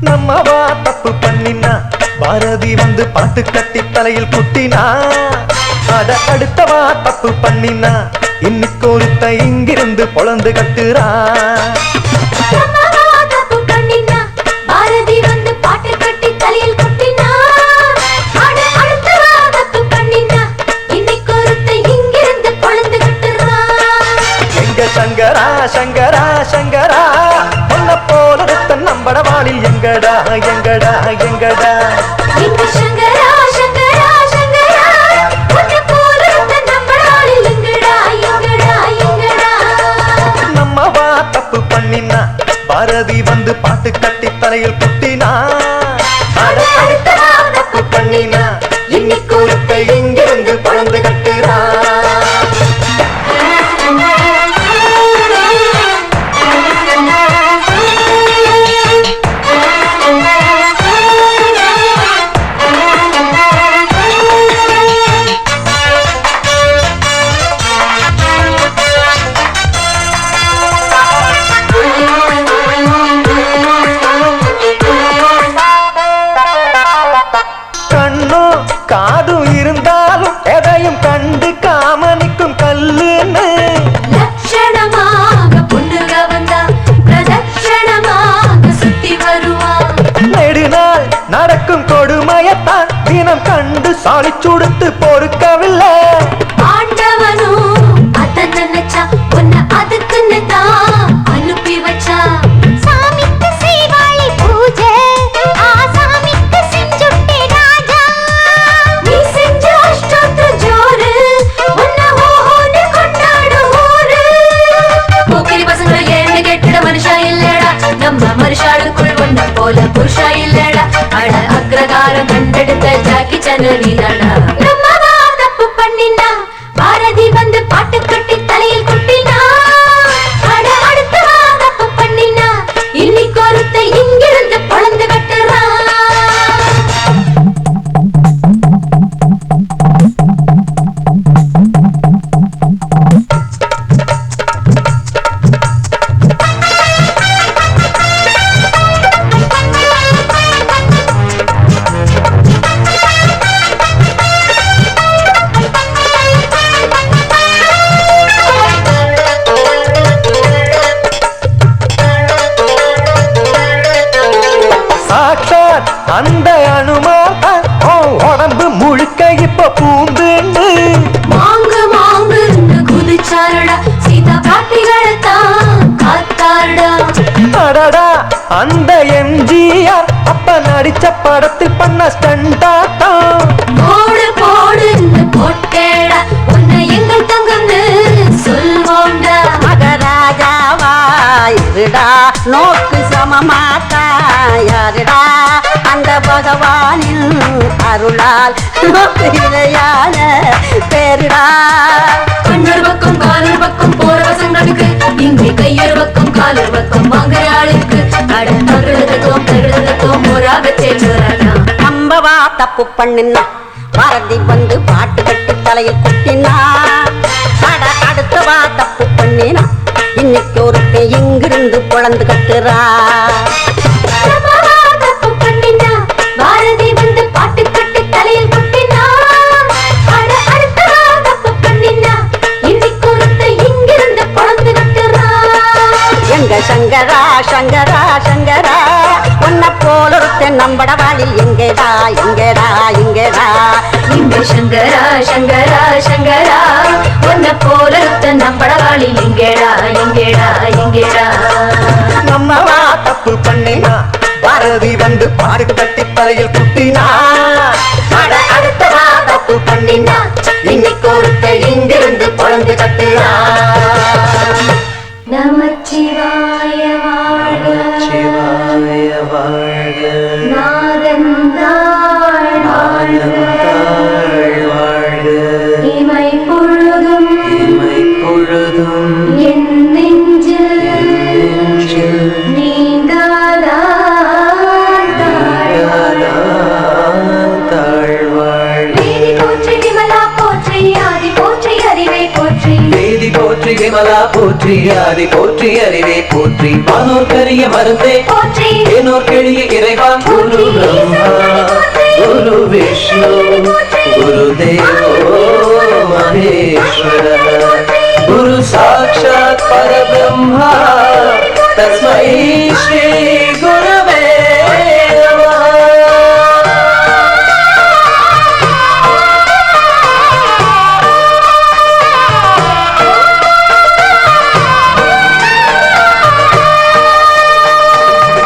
நம்மவா தப்பு பண்ணினா பாரதி வந்து பாட்டு கட்டி தலையில் குட்டினா அட அடுத்தவா தப்பு பண்ணினா இன்னைக்கு ஒருத்த இங்கிருந்து பொழந்து கட்டுறா சங்கரா சங்கரா சங்கரா உன்ன போல ஒருத்தன் நம்பட வாழில் எங்கடா எங்கடா எங்கடா சங்கரா சங்கரா சங்கரா உன்ன போல ஒருத்தன் நம்பட வாழில் எங்கடா எங்கடா எங்கடா நம்மவா தப்பு பண்ணினா பாரதி வந்து பாட்டு கட்டி தலையில் குட்டினா அட அடுத்தவா தப்பு பண்ணினா இன்னைக்கு ஒருத்த எங்கிருந்து பழந்து கட்டுறா காதும் இருந்தாலும் எதையும் கண்டு காமனிக்கும் கல்லுன்னு லட்சணமாக பொண்ணுக வந்தா பிரதட்சணமாக சுத்தி வருவா நெடுநாள் நடக்கும் கொடுமையத்தான் தினம் கண்டு சாலி சுடுத்து பொறுக்கவில்லை ஆண்டவனும் அத நினைச்சா உன்னை அதுக்குன்னு தான் அனுப்பி வச்சா சாமிக்கு செய்வாளி பூஜை ஆசாமிக்கு செஞ்சுட்டே ராஜா நீ செஞ்ச அஷ்டோத்திர ஜோரு உன்னை ஓஹோன்னு கொண்டாடு ஊரு போக்கிரி பசங்களை ஏன்னு கேட்டுட மனுஷா இல்லடா நம்ம மனுஷாளுக்குள் ஒன்ன போல புருஷா இல்லடா அட அக்ரகாரம் கண்டெடுத்த ஜாக்கி சன்னு நீதாடா நம்மவா தப்பு பண்ணினா பாரதி வந்து பாட்டு கட்டி தலையில் குட்டினா அட அடுத்தவா தப்பு பண்ணினா இன்னைக்கு ஒருத்த இங்கிருந்து பொழந்து கட்டுறா அந்த அனுமான் உடம்பு முழுக்க இப்ப பூந்துண்டு மாங்கு மாங்கு குதிச்சாரடா சீதா பாட்டிகளைத்தான் காத்தாரடா அடடா அந்த எம்ஜிஆர் அப்ப நடிச்ச படத்தில் பண்ண ஸ்டண்டாட்டம் போடு போடுன்னு போட்டேடா உன்னை எங்கள் தங்கன்னு சொல்வோம்டா மகராஜாவா இருடா நோக்கு சமமாட்டாயாருடா அந்த பகவானின் அருளால் நோக்கு இணையான பேருடா கண்ணொரு பக்கம் காலொரு பக்கம் போற பசங்களுக்கு இங்கே கையொரு பக்கம் காலொரு பக்கம் வாங்குற ஆளுக்கு தகழதத்தோம் போராக சேர்ந்துறானா நம்பவா தப்பு பண்ணினா பாரதி வந்து பாட்டு கட்டி தலையில் குட்டினா அட அடுத்தவா தப்பு பண்ணினா இன்னைக்கு ஒருத்தன் இங்கிருந்து பொழந்து கட்டுறா தப்பு பண்ணினா பாரதி வந்து பாட்டு கட்டி தலையில் குட்டினா அட அடுத்தவா தப்பு பண்ணினா இன்னைக்கு ஒருத்த இங்கிருந்து பொழந்து கட்டுறா எங்க சங்கரா சங்கரா சங்கரா உன்ன போல ஒருத்தன் நம்பட வாழில் எங்கேடா எங்கேடா எங்கேடா இங்க சங்கரா சங்கரா சங்கரா உன்ன போல ஒருத்த நம்பட வாழில் எங்கேடா எங்கேடா எங்கேடா நம்மவா தப்பு பண்ணினா பாரதி வந்து பாடு கட்டி தலையில் குட்டினா அட அடுத்தவா தப்பு பண்ணினா இன்னைக்கு ஒருத்த இங்கிருந்து பொழந்து கட்டுறா நமச்சிவாய வாழ்க சிவாய வாழ்க நாதந்தாள் வாழ்க இமை பொழுதும் பொழுதும் என்னை விமலா போற்றி ஆதி போற்றி அறிவே போற்றி வானோர் கரிய மருந்தே போற்றி ஏனோர் கெளிய இறைவா குரு பிரம்மா குரு விஷ்ணு குரு தேவோ மகேஸ்வர குரு சாட்சாத் பரபிரம்மா தஸ்மை ஸ்ரீ குரு